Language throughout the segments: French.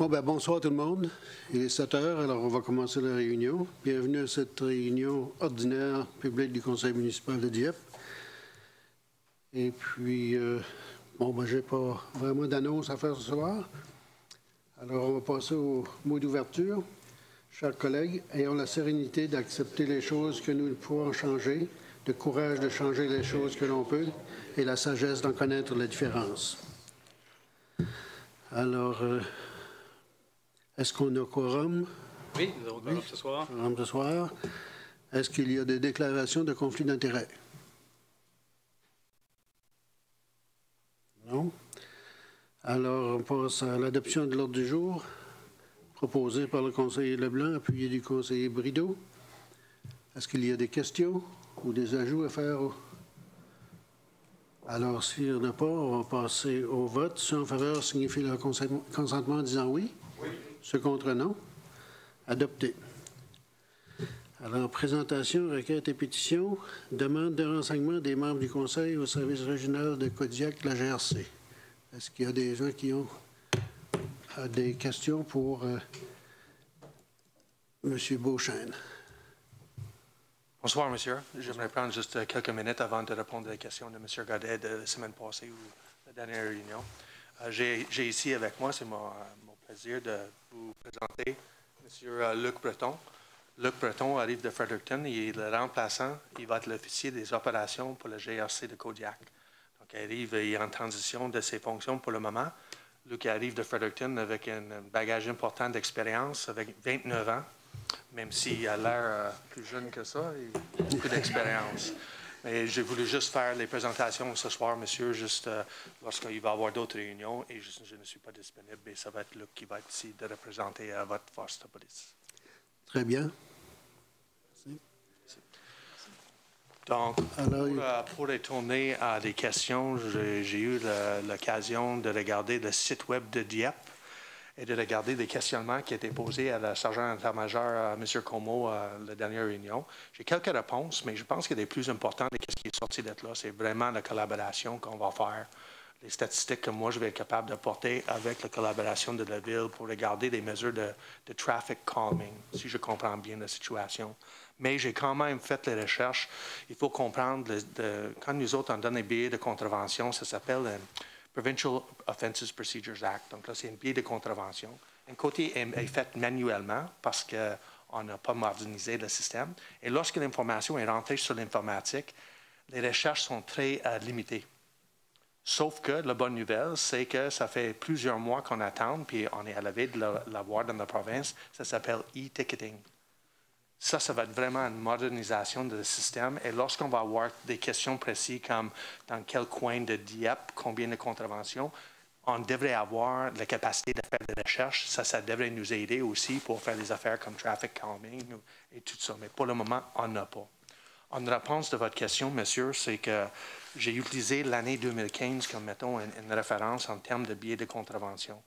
Bon, ben, bonsoir tout le monde. Il est 7 heures, alors on va commencer la réunion. Bienvenue à cette réunion ordinaire publique du Conseil municipal de Dieppe. Et puis, bon, ben, j'ai pas vraiment d'annonce à faire ce soir. Alors, on va passer au mot d'ouverture. Chers collègues, ayons la sérénité d'accepter les choses que nous pouvons changer, le courage de changer les choses que l'on peut et la sagesse d'en connaître la différence. Alors, est-ce qu'on a quorum? Oui, nous avons quorum ce soir. Quorum ce soir. Est-ce qu'il y a des déclarations de conflit d'intérêts? Non. Alors, on passe à l'adoption de l'ordre du jour, proposé par le conseiller Leblanc, appuyé du conseiller Brideau. Est-ce qu'il y a des questions ou des ajouts à faire? Alors, s'il n'y en a pas, on va passer au vote. Ceux en faveur signifient leur consentement en disant oui. Oui. Ceux contre, non. Adopté. Alors, présentation, requête et pétition. Demande de renseignement des membres du Conseil au service régional de Kodiak, la GRC. Est-ce qu'il y a des gens qui ont des questions pour M. Beauchesne? Bonsoir, monsieur. J'aimerais prendre juste quelques minutes avant de répondre à la question de M. Godet de la semaine passée ou la dernière réunion. J'ai ici avec moi, c'est mon plaisir de vous présenter M. Luc Breton. Luc Breton arrive de Fredericton. Il est le remplaçant. Il va être l'officier des opérations pour le GRC de Kodiak. Donc, il arrive, il est en transition de ses fonctions pour le moment. Luc arrive de Fredericton avec un bagage important d'expérience, avec 29 ans. Même s'il a l'air plus jeune que ça, il a beaucoup d'expérience. Mais j'ai voulu juste faire les présentations ce soir, monsieur, juste lorsqu'il va y avoir d'autres réunions et je ne suis pas disponible. Et ça va être Luc qui va être ici de représenter votre force de police. Très bien. Donc, pour retourner à des questions, j'ai eu l'occasion de regarder le site web de Dieppe et de regarder des questionnements qui étaient posés à la sergent d'état-major, M. Como, à la dernière réunion. J'ai quelques réponses, mais je pense que les plus importantes et ce qui est sorti d'être là, c'est vraiment la collaboration qu'on va faire. Les statistiques que moi, je vais être capable d'apporter avec la collaboration de la Ville pour regarder des mesures de traffic calming, si je comprends bien la situation. Mais j'ai quand même fait les recherches. Il faut comprendre, quand nous autres, on donne des billets de contravention, ça s'appelle Provincial Offences Procedures Act. Donc là, c'est un billet de contravention. Un côté est fait manuellement parce qu'on n'a pas modernisé le système. Et lorsque l'information est rentrée sur l'informatique, les recherches sont très limitées. Sauf que la bonne nouvelle, c'est que ça fait plusieurs mois qu'on attend, puis on est à la veille de l'avoir dans la province. Ça s'appelle e-ticketing. Ça va être vraiment une modernisation du système. Et lorsqu'on va avoir des questions précises comme dans quel coin de Dieppe, combien de contraventions, on devrait avoir la capacité de faire des recherches. Ça devrait nous aider aussi pour faire des affaires comme traffic calming et tout ça. Mais pour le moment, on n'a pas. En réponse de votre question, monsieur, c'est que j'ai utilisé l'année 2015 comme, mettons, une référence en termes de billets de contravention.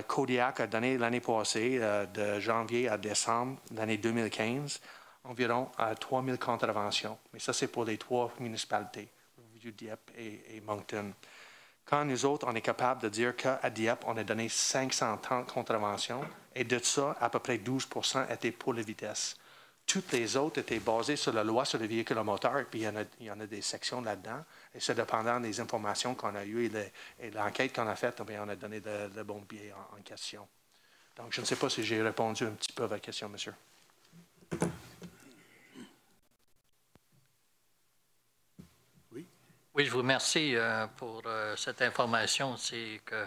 Kodiak a donné l'année passée, de janvier à décembre l'année 2015, environ 3 000 contraventions. Mais ça, c'est pour les 3 municipalités, Dieppe et Moncton. Quand nous autres, on est capable de dire qu'à Dieppe, on a donné 530 contraventions, et de ça, à peu près 12 % étaient pour la vitesse. Toutes les autres étaient basées sur la loi sur les véhicules à moteur, et puis il y en a des sections là-dedans. Et c'est dépendant des informations qu'on a eues et l'enquête qu'on a faite, on a donné de bons billets en question. Donc, je ne sais pas si j'ai répondu un petit peu à votre question, monsieur. Oui. Oui, je vous remercie pour cette information. C'est que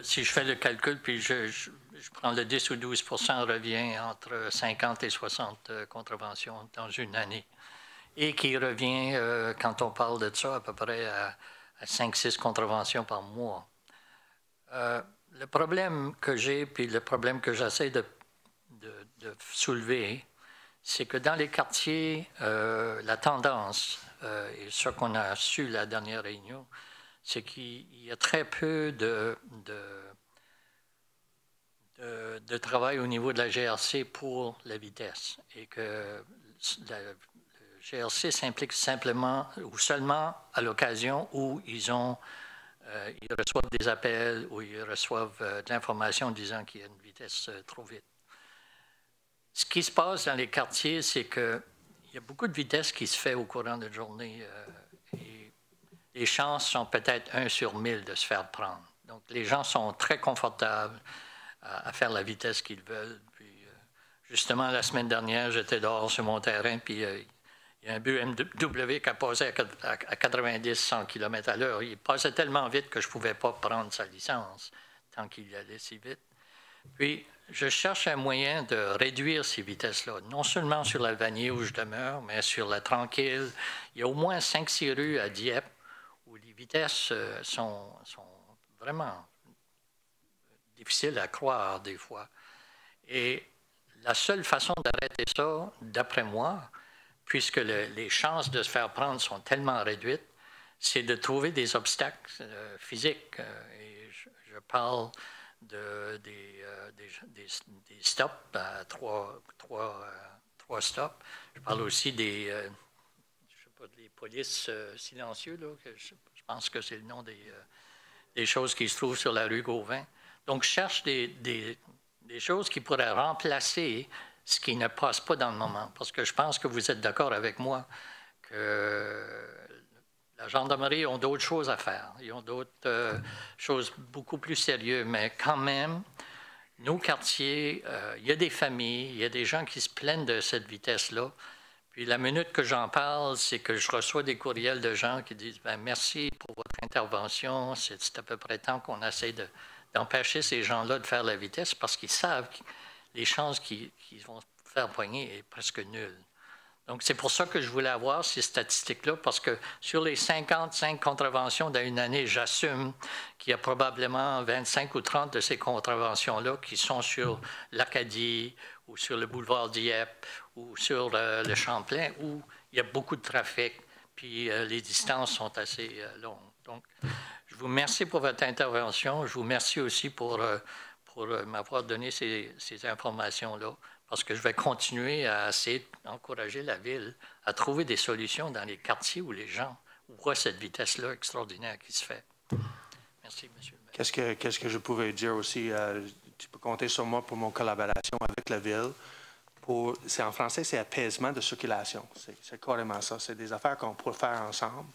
si je fais le calcul, puis je prends le 10 ou 12 % revient entre 50 et 60 contraventions dans une année. Et qui revient, quand on parle de ça, à peu près à 5-6 contraventions par mois. Le problème que j'ai, puis le problème que j'essaie de soulever, c'est que dans les quartiers, la tendance, et ce qu'on a su la dernière réunion, c'est qu'il y a très peu de travail au niveau de la GRC pour la vitesse et que le GRC s'implique simplement ou seulement à l'occasion où ils ont ils reçoivent des appels ou ils reçoivent de l'information disant qu'il y a une vitesse trop vite. Ce qui se passe dans les quartiers, c'est qu'il y a beaucoup de vitesse qui se fait au courant de la journée. Et les chances sont peut-être 1 sur 1000 de se faire prendre. Donc, les gens sont très confortables à faire la vitesse qu'ils veulent. Puis, justement, la semaine dernière, j'étais dehors sur mon terrain, puis il y a un BMW qui a passé à 90-100 km à l'heure. Il passait tellement vite que je ne pouvais pas prendre sa licence tant qu'il allait si vite. Puis, je cherche un moyen de réduire ces vitesses-là, non seulement sur la Vanier où je demeure, mais sur la Tranquille. Il y a au moins 5-6 rues à Dieppe où les vitesses sont vraiment difficiles à croire des fois. Et la seule façon d'arrêter ça, d'après moi, puisque les chances de se faire prendre sont tellement réduites, c'est de trouver des obstacles physiques. Et je parle des stops à trois stops. Je parle aussi des polices silencieux, là, que je pense que c'est le nom des choses qui se trouvent sur la rue Gauvin. Donc, je cherche des choses qui pourraient remplacer ce qui ne passe pas dans le moment. Parce que je pense que vous êtes d'accord avec moi que la gendarmerie ont d'autres choses à faire. Ils ont d'autres choses beaucoup plus sérieuses. Mais quand même, nos quartiers, il y a des familles, il y a des gens qui se plaignent de cette vitesse-là. Puis la minute que j'en parle, c'est que je reçois des courriels de gens qui disent « Merci pour votre intervention. C'est à peu près temps qu'on essaie d'empêcher ces gens-là de faire la vitesse parce qu'ils savent que les chances qu'ils vont faire poigner est presque nulle. » Donc, c'est pour ça que je voulais avoir ces statistiques-là, parce que sur les 55 contraventions d'une année, j'assume qu'il y a probablement 25 ou 30 de ces contraventions-là qui sont sur l'Acadie ou sur le boulevard Dieppe ou sur le Champlain, où il y a beaucoup de trafic, puis les distances sont assez longues. Donc, je vous remercie pour votre intervention. Je vous remercie aussi pour m'avoir donné ces informations-là, parce que je vais continuer à essayer d'encourager la Ville à trouver des solutions dans les quartiers où les gens voient cette vitesse-là extraordinaire qui se fait. Merci, M. le maire. Qu'est-ce que je pouvais dire aussi? Tu peux compter sur moi pour mon collaboration avec la Ville. En français, c'est apaisement de circulation. C'est carrément ça. C'est des affaires qu'on pourrait faire ensemble.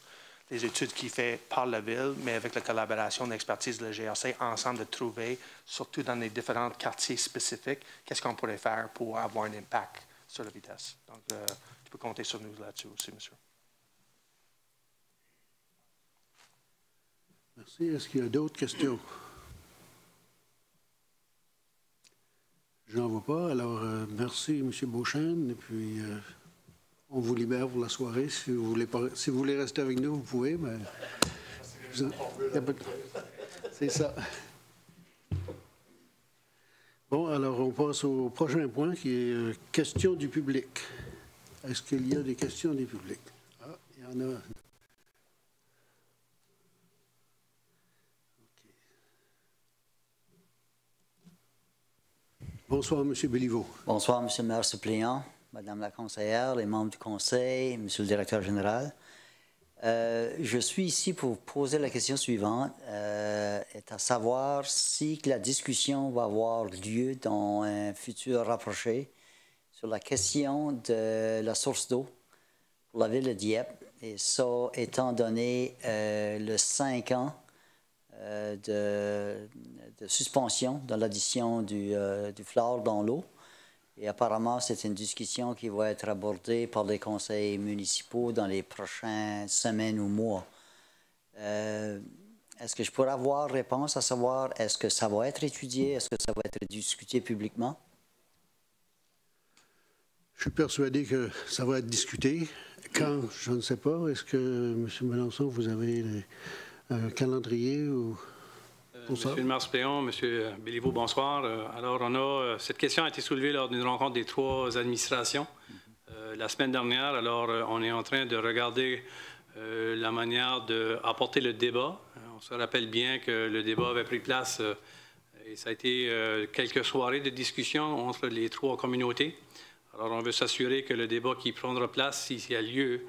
Des études qui sont faites par la Ville, mais avec la collaboration d'expertise de la GRC, ensemble de trouver, surtout dans les différents quartiers spécifiques, qu'est-ce qu'on pourrait faire pour avoir un impact sur la vitesse. Donc, tu peux compter sur nous là-dessus aussi, monsieur. Merci. Est-ce qu'il y a d'autres questions? Je n'en vois pas. Alors, merci, M. Beauchesne. Et puis, on vous libère pour la soirée. Si vous voulez rester avec nous, vous pouvez, mais c'est ça. Bon, alors on passe au prochain point qui est questions du public. Est-ce qu'il y a des questions du public? Ah, il y en a. Okay. Bonsoir, M. Béliveau. Bonsoir, M. le maire suppléant, Madame la conseillère, les membres du conseil, M. le directeur général. Je suis ici pour vous poser la question suivante, est à savoir si la discussion va avoir lieu dans un futur rapproché sur la question de la source d'eau pour la ville de Dieppe, et ça étant donné le 5 ans de suspension de l'addition du fluor dans l'eau. Et apparemment, c'est une discussion qui va être abordée par les conseils municipaux dans les prochaines semaines ou mois. Est-ce que je pourrais avoir réponse à savoir, est-ce que ça va être étudié, est-ce que ça va être discuté publiquement? Je suis persuadé que ça va être discuté. Quand, je ne sais pas. Est-ce que, M. Melançon, vous avez un calendrier ou... Monsieur le maire suppléant, M. Béliveau, bonsoir. Alors, cette question a été soulevée lors d'une rencontre des trois administrations la semaine dernière. Alors, on est en train de regarder la manière d'apporter le débat. On se rappelle bien que le débat avait pris place et ça a été quelques soirées de discussion entre les trois communautés. Alors, on veut s'assurer que le débat qui prendra place, s'il y a lieu,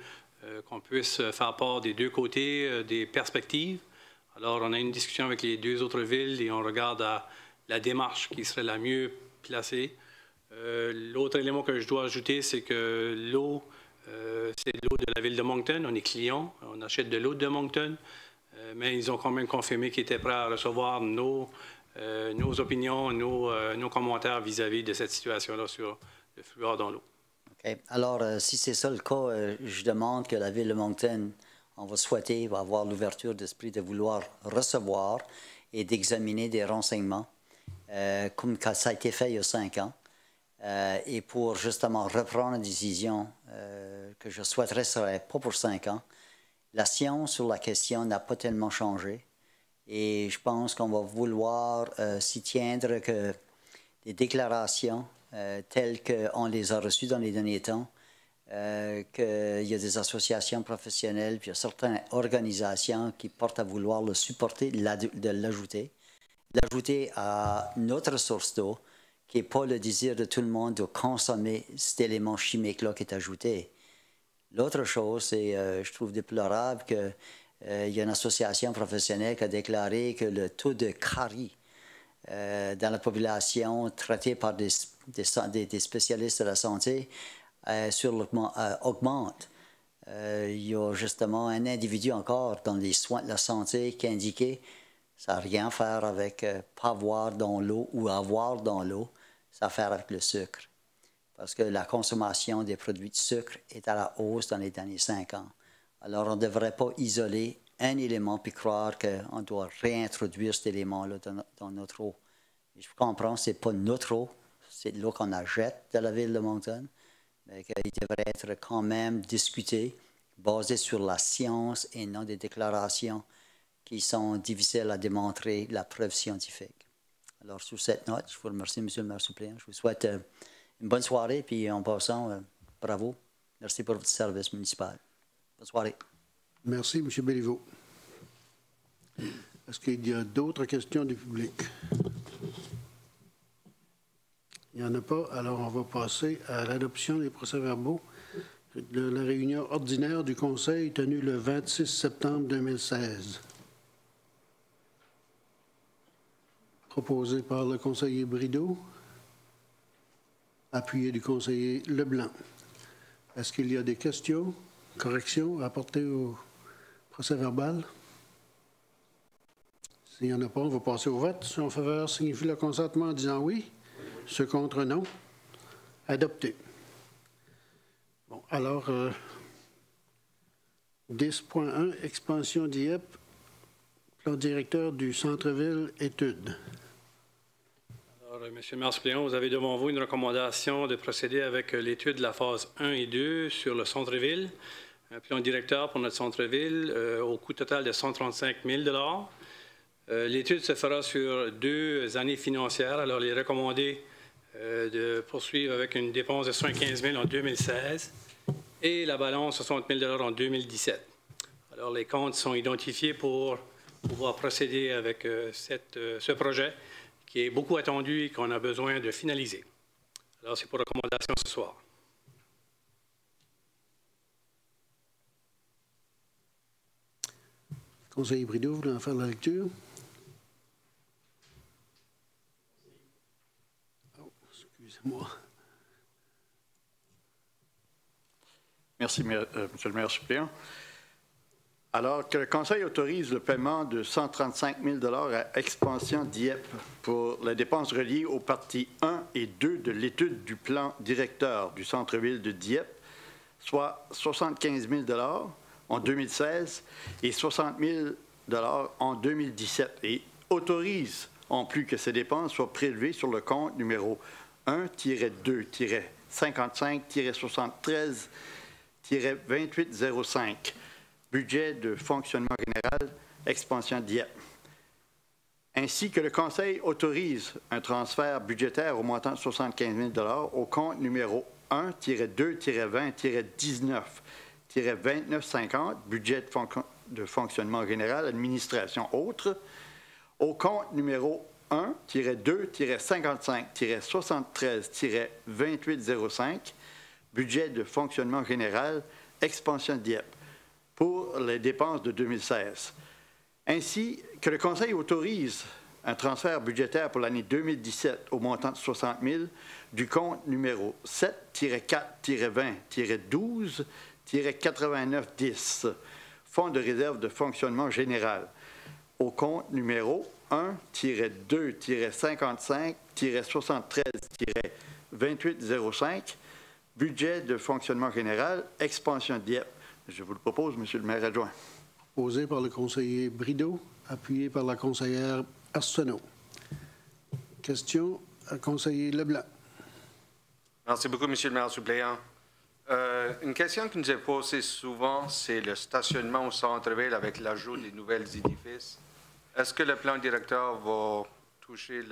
qu'on puisse faire part des deux côtés des perspectives, Alors, on a une discussion avec les deux autres villes et on regarde à la démarche qui serait la mieux placée. L'autre élément que je dois ajouter, c'est que l'eau, c'est l'eau de la ville de Moncton. On est client, on achète de l'eau de Moncton, mais ils ont quand même confirmé qu'ils étaient prêts à recevoir nos opinions, nos commentaires vis-à-vis de cette situation-là sur le fluor dans l'eau. Okay. Alors, si c'est ça le cas, je demande que la ville de Moncton, on va avoir l'ouverture d'esprit de vouloir recevoir et d'examiner des renseignements, comme ça a été fait il y a 5 ans. Et pour justement reprendre une décision que je souhaiterais, ce serait pas pour 5 ans. La science sur la question n'a pas tellement changé. Et je pense qu'on va vouloir s'y tiendre que des déclarations telles qu'on les a reçues dans les derniers temps, qu'il y a des associations professionnelles, puis il y a certaines organisations qui portent à vouloir le supporter, de l'ajouter à notre source d'eau, qui n'est pas le désir de tout le monde de consommer cet élément chimique-là qui est ajouté. L'autre chose, c'est, je trouve déplorable qu'il y a une association professionnelle qui a déclaré que le taux de caries dans la population traitée par des spécialistes de la santé augmente. Il y a justement un individu encore dans les soins de la santé qui a indiqué que ça n'a rien à faire avec pas avoir dans l'eau ou avoir dans l'eau. Ça a à faire avec le sucre. Parce que la consommation des produits de sucre est à la hausse dans les derniers 5 ans. Alors, on ne devrait pas isoler un élément puis croire qu'on doit réintroduire cet élément-là dans notre eau. Et je comprends que ce n'est pas notre eau, c'est l'eau qu'on achète de la ville de Moncton, mais qu'il devrait être quand même discuté, basé sur la science et non des déclarations qui sont difficiles à démontrer, la preuve scientifique. Alors, sur cette note, je vous remercie, M. le maire suppléant. Je vous souhaite une bonne soirée, puis en passant, bravo. Merci pour votre service municipal. Bonne soirée. Merci, M. Béliveau. Est-ce qu'il y a d'autres questions du public? Il n'y en a pas. Alors, on va passer à l'adoption des procès-verbaux de la réunion ordinaire du Conseil tenue le 26 septembre 2016. Proposé par le conseiller Brideau, appuyé du conseiller Leblanc. Est-ce qu'il y a des questions, corrections à apporter au procès-verbal? S'il n'y en a pas, on va passer au vote. Ceux en faveur signifient le consentement en disant oui. Ceux contre, non. Adopté. Bon, alors, 10.1, expansion Dieppe, plan directeur du centre-ville études. Alors, M. le maire suppléant, vous avez devant vous une recommandation de procéder avec l'étude de la phase 1 et 2 sur le centre-ville. Un plan directeur pour notre centre-ville au coût total de 135 000 L'étude se fera sur 2 années financières. Alors, il est recommandé de poursuivre avec une dépense de 75 000 en 2016 et la balance de 60 000 en 2017. Alors, les comptes sont identifiés pour pouvoir procéder avec ce projet qui est beaucoup attendu et qu'on a besoin de finaliser. Alors, c'est pour recommandation ce soir. Conseiller Brideau, vous voulez en faire la lecture? Oh, excusez-moi. Merci, Monsieur le maire suppléant. Alors que le Conseil autorise le paiement de 135 000 à Expansion Dieppe pour les dépenses reliées aux parties 1 et 2 de l'étude du plan directeur du centre-ville de Dieppe, soit 75 000 en 2016 et 60 000 en 2017, et autorise en plus que ces dépenses soient prélevées sur le compte numéro 1-2-55-73-2805. Budget de fonctionnement général, Expansion Dieppe. Ainsi que le Conseil autorise un transfert budgétaire au montant de 75 000 au compte numéro 1-2-20-19-2950, budget de fonctionnement général, administration autre, au compte numéro 1-2-55-73-2805, budget de fonctionnement général, Expansion Dieppe, pour les dépenses de 2016, Ainsi que le Conseil autorise un transfert budgétaire pour l'année 2017 au montant de 60 000 du compte numéro 7-4-20-12-8910, Fonds de réserve de fonctionnement général, au compte numéro 1-2-55-73-2805, budget de fonctionnement général, expansion Dieppe. Je vous le propose, Monsieur le maire adjoint. Posé par le conseiller Brideau, appuyé par la conseillère Arsenault. Question à conseiller Leblanc. Merci beaucoup, Monsieur le maire suppléant. Une question qui nous est posée souvent, c'est le stationnement au centre-ville avec l'ajout des nouvelles édifices. Est-ce que le plan directeur va toucher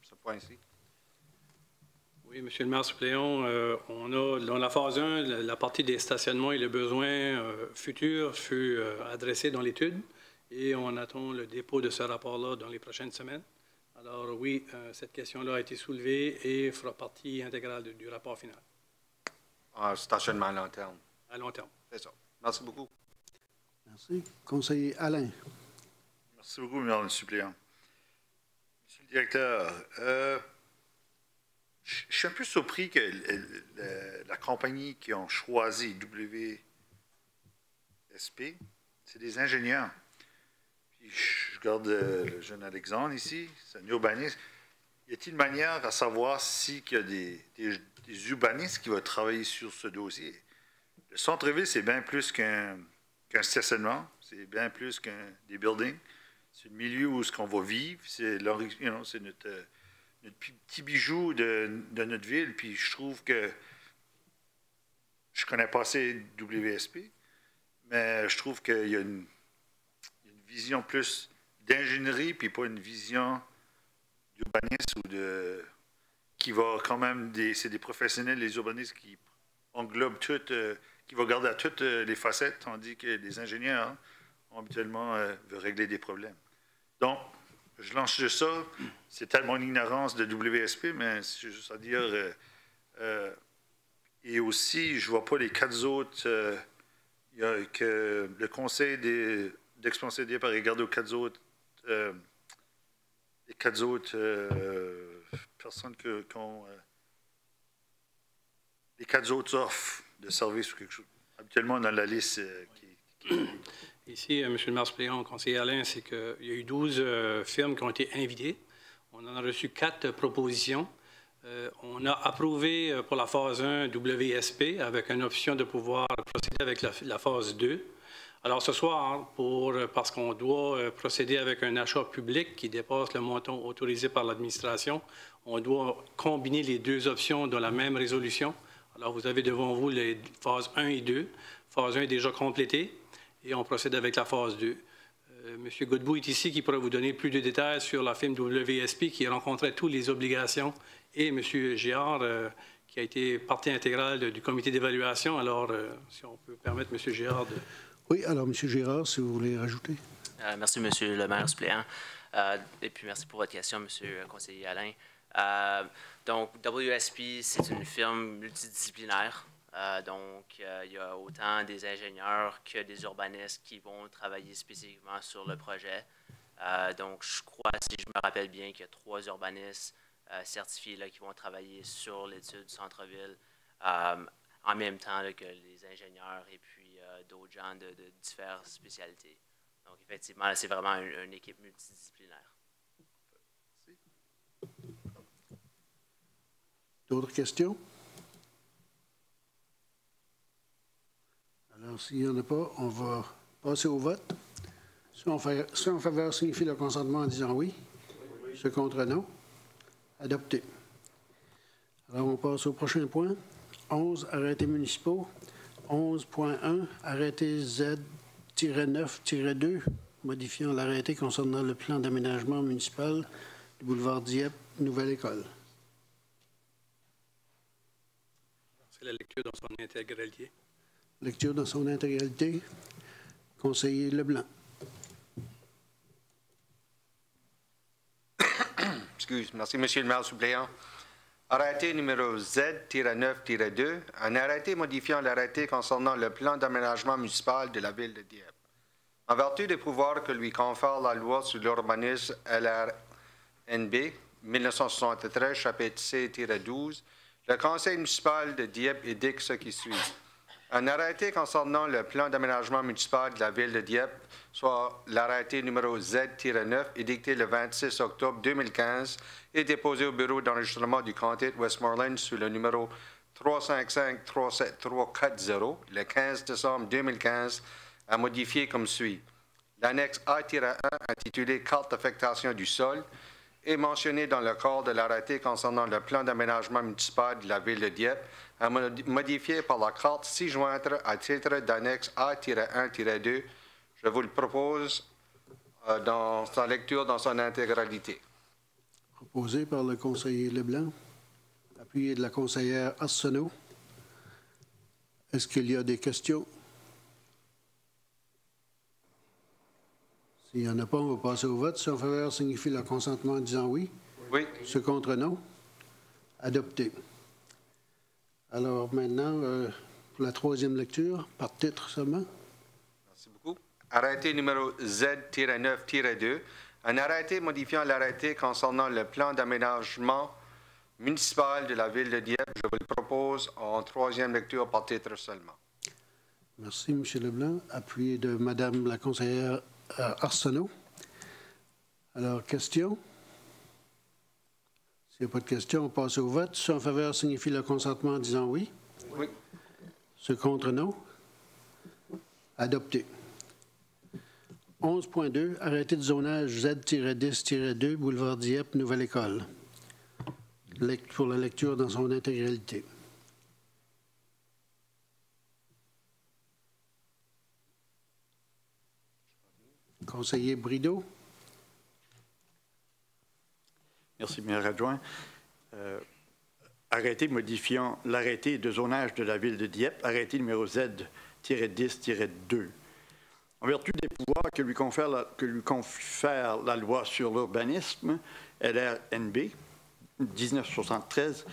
ce point-ci? Oui, Monsieur le maire suppléant, on a dans la phase 1, la partie des stationnements et le besoin futur fut adressé dans l'étude et on attend le dépôt de ce rapport-là dans les prochaines semaines. Alors oui, cette question-là a été soulevée et fera partie intégrale du rapport final. Un stationnement à long terme. À long terme. C'est ça. Merci beaucoup. Merci. Conseiller Alain. Merci beaucoup, Monsieur le suppléant. Monsieur le directeur, je suis un peu surpris que la compagnie qui ont choisi WSP, c'est des ingénieurs. Puis je regarde le jeune Alexandre ici, c'est un urbaniste. Y a-t-il une manière à savoir s'il y a des urbanistes qui vont travailler sur ce dossier? Le centre-ville, c'est bien plus qu'un stationnement, c'est bien plus qu'un des buildings. C'est le milieu où on va vivre, c'est notre petit bijou de notre ville. Puis je trouve que je connais pas assez WSP, mais je trouve qu'il y a une vision plus d'ingénierie, puis pas une vision d'urbanisme qui va quand même c'est des professionnels, les urbanistes qui englobent tout, qui vont regarder à toutes les facettes, tandis que les ingénieurs habituellement veulent régler des problèmes. Donc, je lance juste ça. C'est tellement une ignorance de WSP, mais c'est juste à dire. Et aussi, je ne vois pas les 4 autres. Il y a que le conseil d'expansion Dieppe a regardé aux 4 autres. Les 4 autres personnes qui ont. Les 4 autres offres de services ou quelque chose. Habituellement, dans la liste Ici, M. le maire suppléant, conseiller Alain, c'est qu'il y a eu 12 firmes qui ont été invitées. On en a reçu 4 propositions. On a approuvé pour la phase 1 WSP avec une option de pouvoir procéder avec la phase 2. Alors ce soir, parce qu'on doit procéder avec un achat public qui dépasse le montant autorisé par l'administration, on doit combiner les 2 options dans la même résolution. Alors vous avez devant vous les phases 1 et 2. Phase 1 est déjà complétée. Et on procède avec la phase 2. M. Godbout est ici qui pourra vous donner plus de détails sur la firme WSP qui rencontrait toutes les obligations et M. Girard qui a été partie intégrale du comité d'évaluation. Alors, si on peut permettre M. Girard de... Oui, alors M. Girard, si vous voulez rajouter. Merci, M. le maire suppléant. Et puis merci pour votre question, M. le conseiller Alain. Donc, WSP, c'est une firme multidisciplinaire. Il y a autant des ingénieurs que des urbanistes qui vont travailler spécifiquement sur le projet. Donc, je crois, si je me rappelle bien, qu'il y a 3 urbanistes certifiés là, qui vont travailler sur l'étude du centre-ville en même temps là, que les ingénieurs et puis d'autres gens de diverses spécialités. Donc, effectivement, c'est vraiment une équipe multidisciplinaire. D'autres questions? Alors, s'il n'y en a pas, on va passer au vote. Ceux en faveur signifient le consentement en disant oui. Ceux contre non. Adopté. Alors, on passe au prochain point. 11, arrêtés municipaux. 11.1, arrêté Z-9-2, modifiant l'arrêté concernant le plan d'aménagement municipal du boulevard Dieppe, Nouvelle École. C'est la lecture dans son intégralité. Lecture dans son intégralité. Conseiller Leblanc. Merci, Monsieur le maire suppléant. Arrêté numéro Z-9-2, un arrêté modifiant l'arrêté concernant le plan d'aménagement municipal de la ville de Dieppe. En vertu des pouvoirs que lui confère la loi sur l'urbanisme LRNB 1973, chapitre C-12, le Conseil municipal de Dieppe édicte ce qui suit. Un arrêté concernant le plan d'aménagement municipal de la ville de Dieppe, soit l'arrêté numéro Z-9, édicté le 26 octobre 2015 et déposé au bureau d'enregistrement du comté de Westmoreland sous le numéro 355-37340, le 15 décembre 2015, à modifier comme suit. L'annexe A-1, intitulée « Carte d'affectation du sol », est mentionnée dans le corps de l'arrêté concernant le plan d'aménagement municipal de la ville de Dieppe, modifié par la carte ci-jointe à titre d'annexe A-1-2. Je vous le propose dans sa lecture dans son intégralité. Proposé par le conseiller Leblanc, appuyé de la conseillère Arsenault. Est-ce qu'il y a des questions? S'il n'y en a pas, on va passer au vote. Ceux en faveur signifient leur consentement en disant oui. Oui. Ceux contre non. Adopté. Alors maintenant, pour la troisième lecture, par titre seulement. Merci beaucoup. Arrêté numéro Z-9-2. Un arrêté modifiant l'arrêté concernant le plan d'aménagement municipal de la ville de Dieppe. Je vous le propose en troisième lecture par titre seulement. Merci, M. Leblanc. Appuyé de Mme la conseillère Arsenault. Alors, question? S'il n'y a pas de question, on passe au vote. Ceux en faveur signifient le consentement en disant oui. Oui. Ceux contre non. Adopté. 11.2, arrêté de zonage Z-10-2, boulevard Dieppe, Nouvelle École. Pour la lecture dans son intégralité. Conseiller Brideau. Merci, maire adjoint. Arrêté modifiant l'arrêté de zonage de la ville de Dieppe, arrêté numéro Z-10-2. En vertu des pouvoirs que lui confère la loi sur l'urbanisme, LRNB 1973,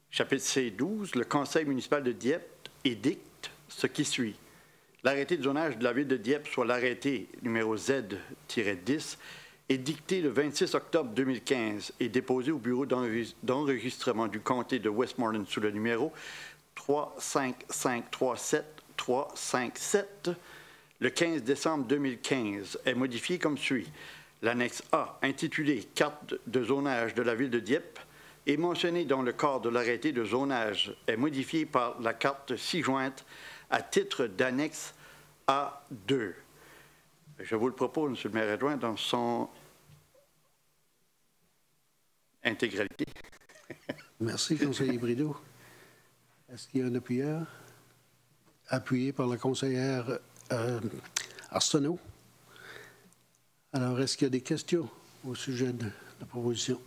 chapitre C12, le Conseil municipal de Dieppe édicte ce qui suit. L'arrêté de zonage de la ville de Dieppe, soit l'arrêté numéro Z-10, est dicté le 26 octobre 2015 et déposé au bureau d'enregistrement du comté de Westmoreland sous le numéro 35537-357 le 15 décembre 2015 est modifié comme suit. L'annexe A, intitulée « Carte de zonage de la ville de Dieppe », est mentionnée dans le corps de l'arrêté de zonage, est modifiée par la carte ci-jointe à titre d'annexe A2. Je vous le propose, M. le maire adjoint, dans son intégralité. Merci, conseiller Brideau. Est-ce qu'il y a un appuyeur? Appuyé par la conseillère Arsenault. Alors, est-ce qu'il y a des questions au sujet de la proposition?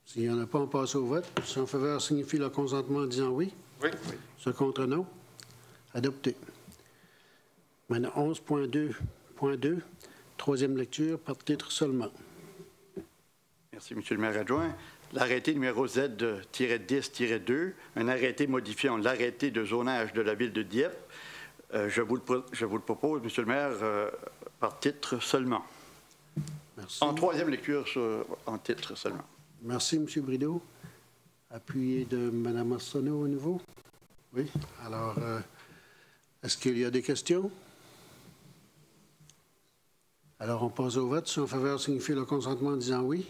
S'il n'y en a pas, on passe au vote. Ceux en faveur signifient leur consentement en disant oui. Oui. Ceux contre non. Adopté. Maintenant, 11.2.2, troisième lecture, par titre seulement. Merci, M. le maire adjoint. L'arrêté numéro Z-10-2, un arrêté modifiant l'arrêté de zonage de la ville de Dieppe. Je vous le propose, M. le maire, par titre seulement. Merci. En troisième lecture, en titre seulement. Merci, M. Brideau. Appuyé de Mme Arsenault au nouveau. Oui. Alors, est-ce qu'il y a des questions? Alors, on passe au vote. Ceux en faveur signifient le consentement en disant oui.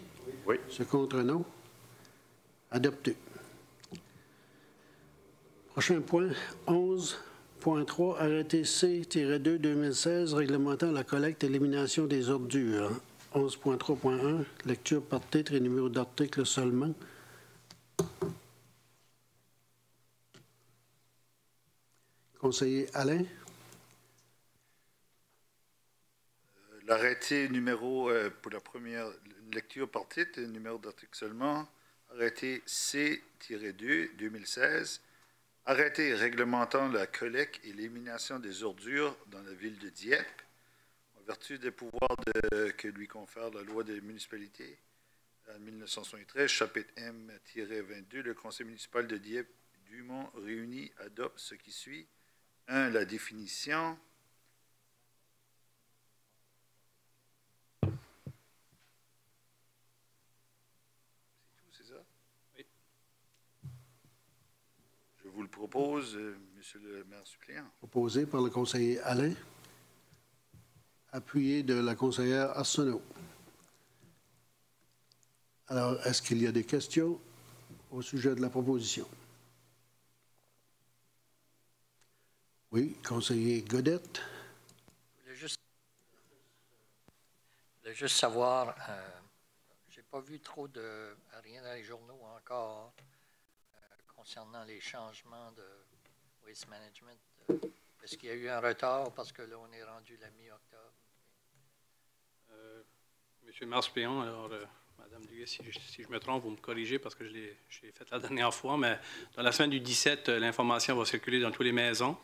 Oui. Ceux contre non. Adopté. Prochain point, 11.3, arrêté C-2-2016 réglementant la collecte et l'élimination des ordures. 11.3.1, lecture par titre et numéro d'article seulement. Conseiller Alain. L'arrêté numéro, pour la première lecture par titre, numéro d'article seulement, arrêté C-2-2016, arrêté réglementant la collecte et l'élimination des ordures dans la ville de Dieppe, en vertu des pouvoirs que lui confère la loi des municipalités, en 1973, chapitre M-22, le conseil municipal de Dieppe, Dumont réuni adopte ce qui suit. 1, la définition. C'est ça? Oui. Je vous le propose, Monsieur le maire suppléant. Proposé par le conseiller Alain, appuyé de la conseillère Arsenault. Alors, est-ce qu'il y a des questions au sujet de la proposition? Oui, conseiller Godette. Je voulais juste savoir, j'ai pas vu trop de rien dans les journaux encore concernant les changements de waste management. Est-ce qu'il y a eu un retard parce que là, on est rendu la mi-octobre? Monsieur le maire suppléant, alors, Madame Duguay, si je me trompe, vous me corrigez parce que je l'ai fait la dernière fois, mais dans la semaine du 17, l'information va circuler dans toutes les maisons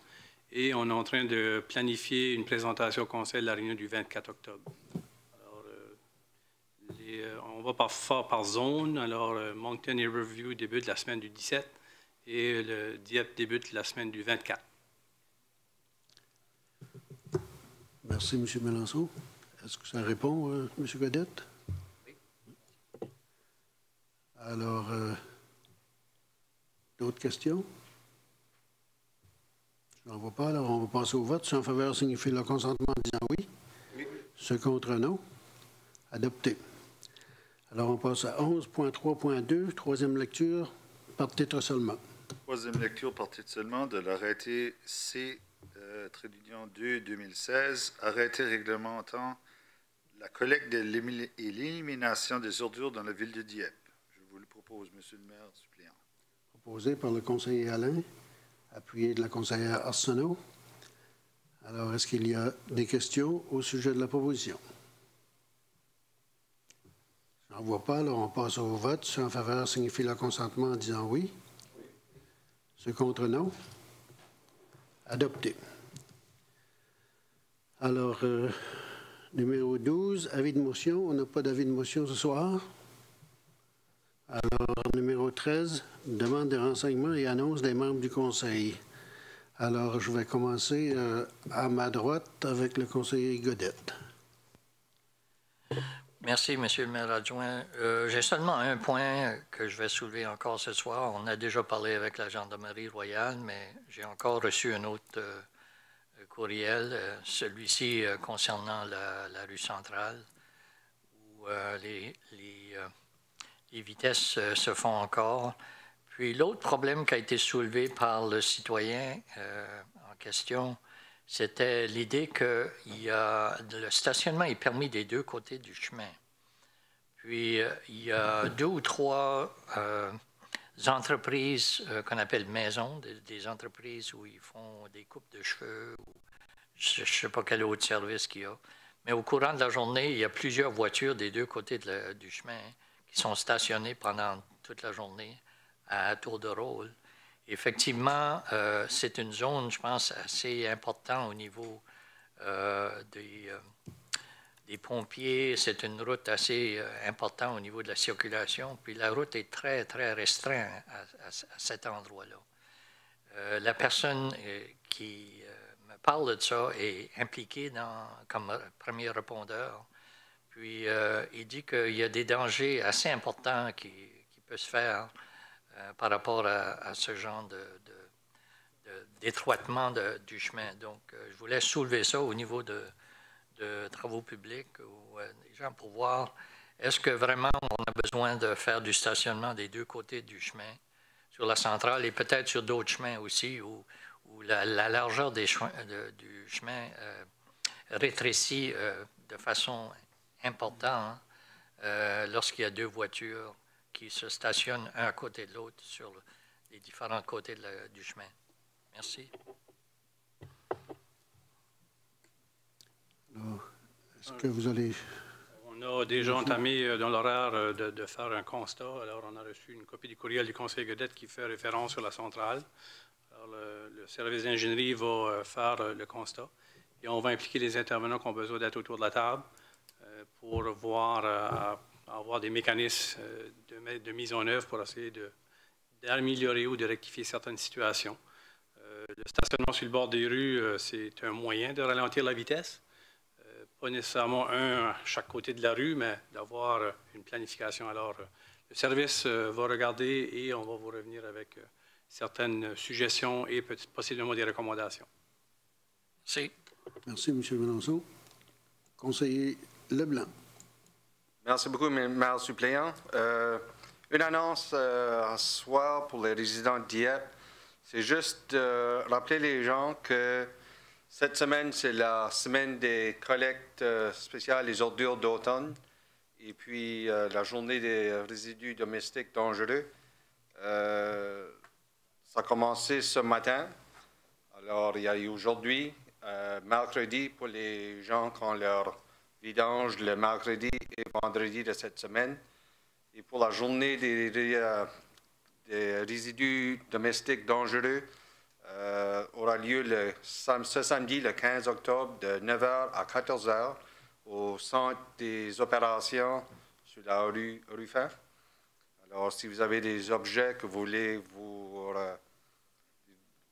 et on est en train de planifier une présentation au conseil de la réunion du 24 octobre. Alors, on va par zone. Alors, Moncton et Riverview débutent la semaine du 17 et le Dieppe débute la semaine du 24. Merci, M. Mélenchon. Est-ce que ça répond, M. Godette? Oui. Alors, d'autres questions? Je n'en vois pas. Alors, on va passer au vote. Ceux en faveur signifient leur consentement en disant oui. Oui. Ceux contre non. Adopté. Alors, on passe à 11.3.2, troisième lecture, par titre seulement. Troisième lecture par titre seulement de l'arrêté C-2-2016, arrêté réglementant la collecte et l'élimination des ordures dans la ville de Dieppe. Je vous le propose, Monsieur le maire suppléant. Proposé par le conseiller Alain, appuyé de la conseillère Arsenault. Alors, est-ce qu'il y a des questions au sujet de la proposition? Je n'en vois pas. Alors, on passe au vote. Ceux en faveur signifient leur consentement en disant oui. Oui. Ceux contre non. Adopté. Alors, numéro 12, avis de motion. On n'a pas d'avis de motion ce soir. Alors, numéro 13, demande de renseignements et annonce des membres du conseil. Alors, je vais commencer à ma droite avec le conseiller Godette. Merci, Monsieur le maire adjoint. J'ai seulement un point que je vais soulever encore ce soir. On a déjà parlé avec la Gendarmerie royale, mais j'ai encore reçu un autre courriel, celui-ci concernant la rue centrale, où les vitesses se font encore. Puis l'autre problème qui a été soulevé par le citoyen en question, c'était l'idée que le stationnement est permis des deux côtés du chemin. Puis il y a 2 ou 3 entreprises qu'on appelle maisons, des entreprises où ils font des coupes de cheveux, ou je ne sais pas quel autre service qu'il y a. Mais au courant de la journée, il y a plusieurs voitures des deux côtés du chemin qui sont stationnées pendant toute la journée à tour de rôle. Effectivement, c'est une zone, je pense, assez importante au niveau des pompiers. C'est une route assez importante au niveau de la circulation. Puis la route est très, très restreinte à cet endroit-là. La personne qui me parle de ça est impliquée comme premier répondeur. Puis il dit qu'il y a des dangers assez importants qui peuvent se faire par rapport à ce genre d'étroitement du chemin. Donc, je voulais soulever ça au niveau de travaux publics ou des gens pour voir est-ce que vraiment on a besoin de faire du stationnement des deux côtés du chemin, sur la centrale et peut-être sur d'autres chemins aussi, où la largeur du chemin rétrécit de façon importante lorsqu'il y a 2 voitures qui se stationnent un à côté de l'autre sur les différents côtés du chemin. Merci. Est-ce que vous allez... On a déjà entamé dans l'horaire de faire un constat. Alors, on a reçu une copie du courriel du conseil Godette qui fait référence sur la centrale. Alors, le service d'ingénierie va faire le constat et on va impliquer les intervenants qui ont besoin d'être autour de la table pour avoir des mécanismes de mise en œuvre pour essayer d'améliorer ou de rectifier certaines situations. Le stationnement sur le bord des rues, c'est un moyen de ralentir la vitesse. Pas nécessairement un à chaque côté de la rue, mais d'avoir une planification. Alors, le service va regarder et on va vous revenir avec certaines suggestions et possiblement des recommandations. Merci. Merci, M. Melançon. Conseiller Leblanc. Merci beaucoup, maire suppléant. Une annonce à ce soir pour les résidents de Dieppe. C'est juste de rappeler les gens que cette semaine, c'est la semaine des collectes spéciales des ordures d'automne et puis la journée des résidus domestiques dangereux. Ça a commencé ce matin. Alors, il y a eu aujourd'hui, mercredi, pour les gens qui ont leur vidange le mercredi et vendredi de cette semaine. Et pour la journée des résidus domestiques dangereux, aura lieu ce samedi, le 15 octobre, de 9h à 14h, au centre des opérations sur la rue Ruffin. Alors, si vous avez des objets que vous voulez vous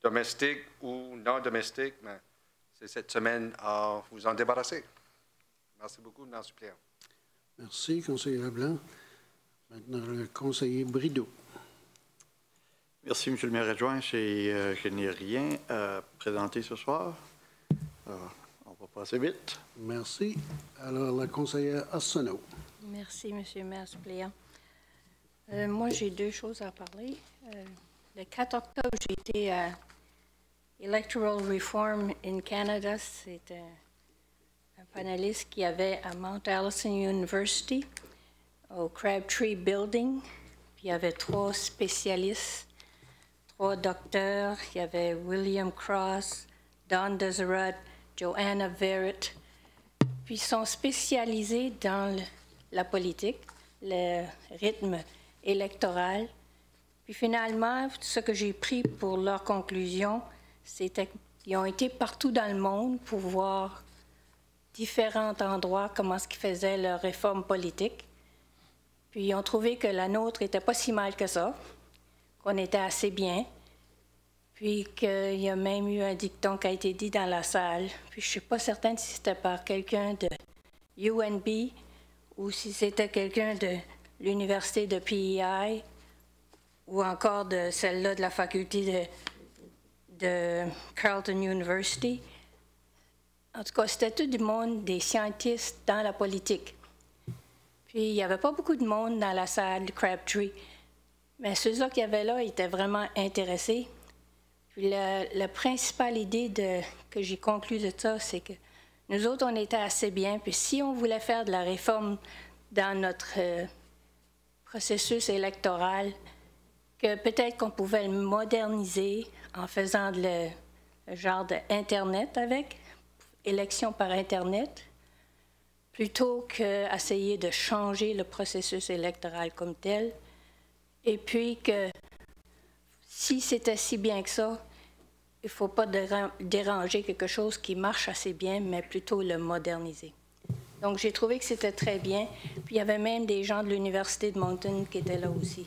domestiques ou non domestiques, c'est cette semaine à vous en débarrasser. Merci beaucoup, maire suppléant. Merci, conseiller Leblanc. Maintenant, le conseiller Brideau. Merci, M. le maire adjoint. Je n'ai rien à présenter ce soir. On va passer vite. Merci. Alors, la conseillère Arsenault. Merci, M. le maire suppléant. Moi, j'ai deux choses à parler. Le 4 octobre, j'ai été à Electoral Reform in Canada. C'est un panéliste qui avait à Mount Allison University, au Crabtree Building. Puis il y avait 3 spécialistes, 3 docteurs. Il y avait William Cross, Don Deseret, Joanna Verrett. Puis ils sont spécialisés dans la politique, le rythme électoral. Puis finalement, ce que j'ai pris pour leur conclusion, c'était qu'ils ont été partout dans le monde pour voir différents endroits comment ils faisaient leur réforme politique. Puis ils ont trouvé que la nôtre n'était pas si mal que ça, qu'on était assez bien. Puis qu'il y a même eu un dicton qui a été dit dans la salle. Puis je ne suis pas certaine si c'était par quelqu'un de UNB ou si c'était quelqu'un de l'université de PEI ou encore de celle-là de la faculté de Carleton University. En tout cas, c'était tout du monde, des scientifiques dans la politique. Puis il n'y avait pas beaucoup de monde dans la salle de Crabtree. Mais ceux-là qui avaient là étaient vraiment intéressés. Puis la principale idée que j'ai conclue de ça, c'est que nous autres, on était assez bien. Puis si on voulait faire de la réforme dans notre processus électoral, que peut-être qu'on pouvait le moderniser en faisant le genre d'Internet avec, élection par Internet, plutôt qu'essayer de changer le processus électoral comme tel. Et puis que si c'était si bien que ça, il ne faut pas déranger quelque chose qui marche assez bien, mais plutôt le moderniser. Donc, j'ai trouvé que c'était très bien. Puis, il y avait même des gens de l'Université de Moncton qui étaient là aussi,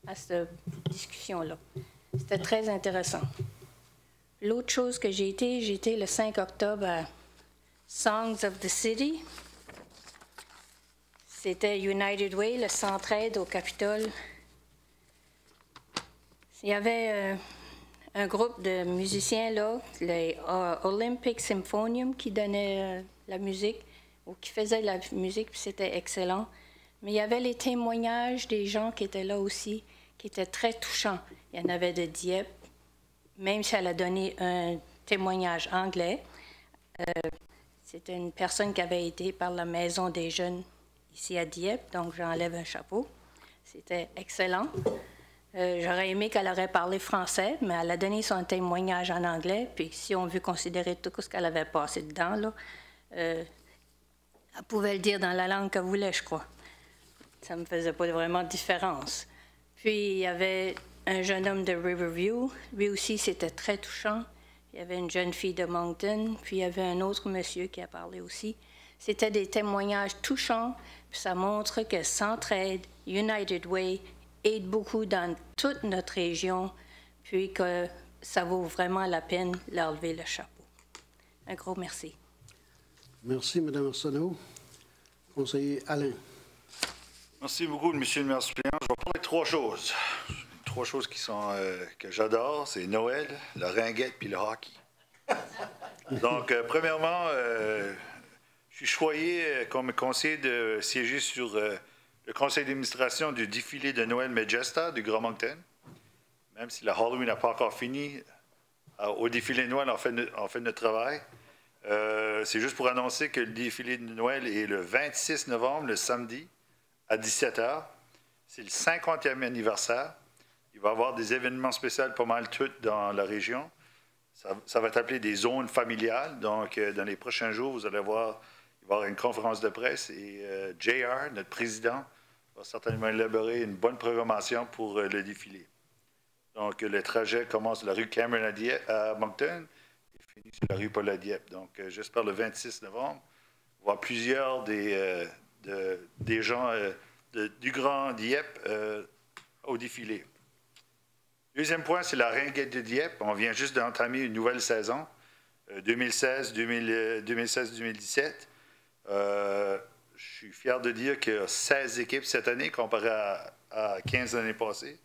à cette discussion-là. C'était très intéressant. L'autre chose que j'ai été le 5 octobre à Songs of the City. C'était United Way, le Centraide au Capitole. Il y avait un groupe de musiciens là, les Olympic Symphonium, qui donnait la musique, ou qui faisait la musique, puis c'était excellent. Mais il y avait les témoignages des gens qui étaient là aussi, qui étaient très touchants. Il y en avait de Dieppe, même si elle a donné un témoignage anglais. C'était une personne qui avait été par la Maison des Jeunes ici à Dieppe, donc j'enlève un chapeau. C'était excellent. J'aurais aimé qu'elle aurait parlé français, mais elle a donné son témoignage en anglais. Puis si on veut considérer tout ce qu'elle avait passé dedans, là, elle pouvait le dire dans la langue qu'elle voulait, je crois. Ça ne me faisait pas vraiment de différence. Puis il y avait un jeune homme de Riverview. Lui aussi, c'était très touchant. Il y avait une jeune fille de Moncton. Puis il y avait un autre monsieur qui a parlé aussi. C'était des témoignages touchants. Puis ça montre que Centraide, United Way, aide beaucoup dans toute notre région, puis que ça vaut vraiment la peine de leur lever le chapeau. Un gros merci. Merci, Mme Arsenault. Conseiller Alain. Merci beaucoup, M. le maire suppléant. Je vais parler de trois choses. Trois choses qui sont, que j'adore, c'est Noël, la ringuette puis le hockey. Donc, premièrement, je suis choyé comme conseiller de siéger sur le conseil d'administration du défilé de Noël Majesta du Grand Moncton. Même si la Halloween n'a pas encore fini, au défilé de Noël, on fait notre travail. C'est juste pour annoncer que le défilé de Noël est le 26 novembre, le samedi, à 17h. C'est le 50e anniversaire. Il va y avoir des événements spéciaux pas mal tous dans la région. Ça va être appelé des zones familiales. Donc, dans les prochains jours, vous allez voir, il va y avoir une conférence de presse et JR, notre président, va certainement élaborer une bonne programmation pour le défilé. Donc, le trajet commence de la rue Cameron à Moncton et finit sur la rue Paul à Dieppe. Donc, j'espère le 26 novembre voir plusieurs des gens du Grand Dieppe au défilé. Deuxième point, c'est la ringuette de Dieppe. On vient juste d'entamer une nouvelle saison, 2016-2017. Je suis fier de dire qu'il y a 16 équipes cette année comparé à 15 l'année passée.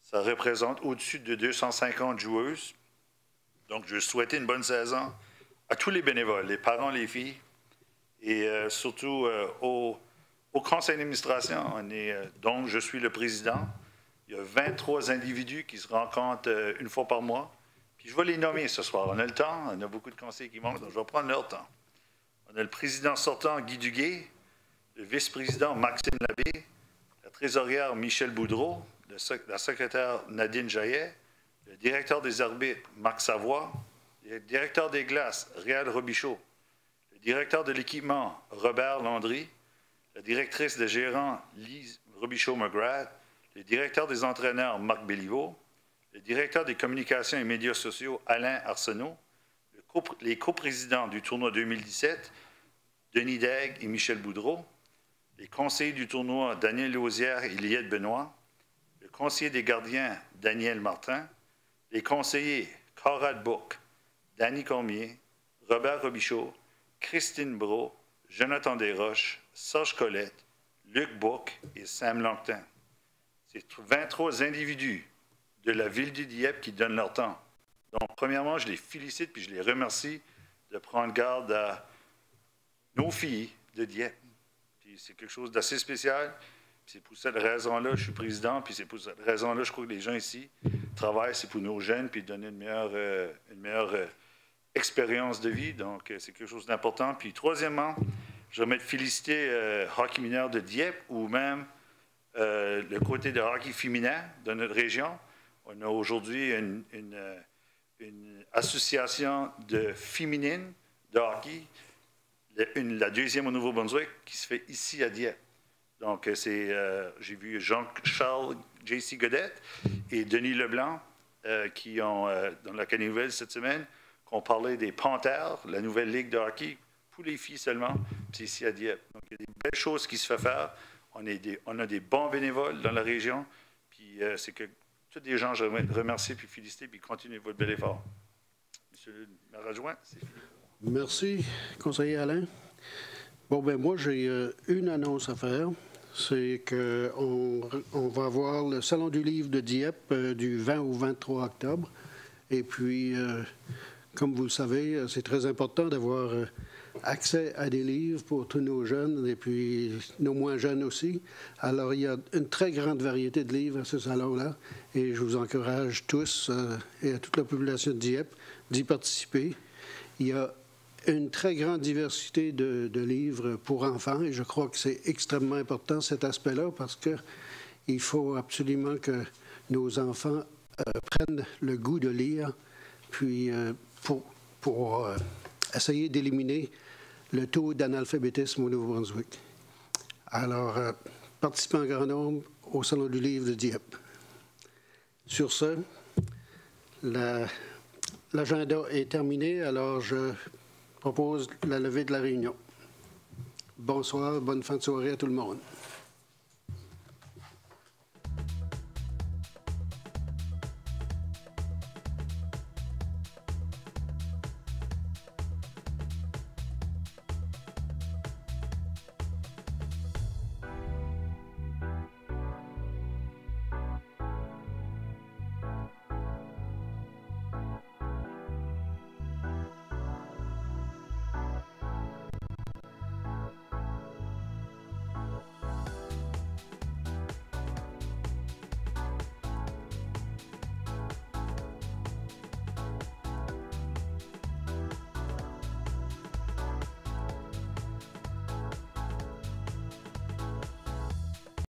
Ça représente au-dessus de 250 joueuses. Donc, je souhaite une bonne saison à tous les bénévoles, les parents, les filles, et surtout au conseil d'administration. Donc, je suis le président. Il y a 23 individus qui se rencontrent une fois par mois. Puis je vais les nommer ce soir. On a le temps, on a beaucoup de conseillers qui manquent, donc je vais prendre leur temps. On a le président sortant, Guy Duguay, le vice-président, Maxime Labbé, la trésorière, Michel Boudreau, la secrétaire, Nadine Jaillet, le directeur des arbitres, Marc Savoie, le directeur des glaces, Réal Robichaud, le directeur de l'équipement, Robert Landry, la directrice de gérant, Lise Robichaud-McGrath, le directeur des entraîneurs, Marc Béliveau, le directeur des communications et médias sociaux, Alain Arsenault, les coprésidents du tournoi 2017, Denis Daigle et Michel Boudreau, les conseillers du tournoi, Daniel Lausière et Liette Benoît, le conseiller des gardiens, Daniel Martin, les conseillers, Conrad Bourque, Danny Cormier, Robert Robichaud, Christine Brault, Jonathan Desroches, Serge Colette, Luc Bourque et Sam Langton. C'est 23 individus de la ville de Dieppe qui donnent leur temps. Donc, premièrement, je les félicite puis je les remercie de prendre garde à nos filles de Dieppe. Puis c'est quelque chose d'assez spécial. Puis c'est pour cette raison-là que je suis président. Puis c'est pour cette raison-là je crois que les gens ici travaillent, c'est pour nos jeunes puis donner une meilleure expérience de vie. Donc, c'est quelque chose d'important. Puis troisièmement, je vais féliciter Hockey mineur de Dieppe ou même le côté de hockey féminin de notre région. On a aujourd'hui une association de féminine de hockey, la deuxième au Nouveau-Brunswick, qui se fait ici à Dieppe. Donc, j'ai vu Jean-Charles J.C. Godette et Denis Leblanc qui ont, dans l'Académie nouvelle cette semaine, qui ont parlé des Panthères, la nouvelle ligue de hockey, pour les filles seulement, puis ici à Dieppe. Donc, il y a des belles choses qui se font faire. On a des bons bénévoles dans la région, puis c'est que tous les gens, je remercie, puis féliciter, puis continuez votre bel effort. Monsieur le maire adjoint, c'est fini. Merci, conseiller Alain. Bon, ben moi, j'ai une annonce à faire. C'est qu'on va avoir le Salon du livre de Dieppe du 20 au 23 octobre. Et puis, comme vous le savez, c'est très important d'avoir accès à des livres pour tous nos jeunes et puis nos moins jeunes aussi. Alors, il y a une très grande variété de livres à ce salon-là et je vous encourage tous et à toute la population de Dieppe d'y participer. Il y a une très grande diversité de livres pour enfants et je crois que c'est extrêmement important cet aspect-là parce qu'il faut absolument que nos enfants prennent le goût de lire puis pour essayer d'éliminer le taux d'analphabétisme au Nouveau-Brunswick. Alors, participez en grand nombre au Salon du livre de Dieppe. Sur ce, l'agenda est terminé, alors je propose la levée de la réunion. Bonsoir, bonne fin de soirée à tout le monde.